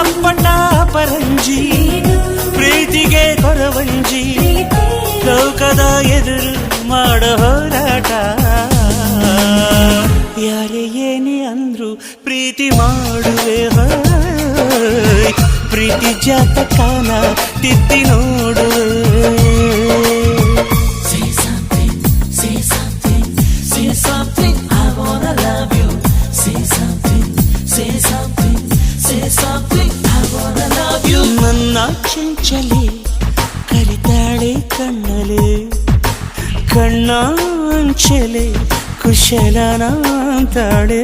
ಅಪ್ಪಟ ಪರಂಜಿ ಪ್ರೀತಿಗೆ ಕೊರವಂಜಿ ಲೋಕದ ಎದುರು ಮಾಡೋ ಹೋರಾಟ ಯಾರೇ ಏನೇ ಅಂದ್ರು ಪ್ರೀತಿ ಮಾಡುವೆ ಪ್ರೀತಿ ಜಾತಕನ ತಿದ್ದಿ ನೋಡುವೆ Say something, say something, say something, I wanna love you. Say something, say something, say something, I wanna love you. ನನ್ನ ಚಂಚಲೆ ಕರಿತಾಳೆ ಕಣ್ಣಲೆ ಕಣ್ಣಾಂಚಲೆ ಕುಶಲನಾಂತಾಳೆ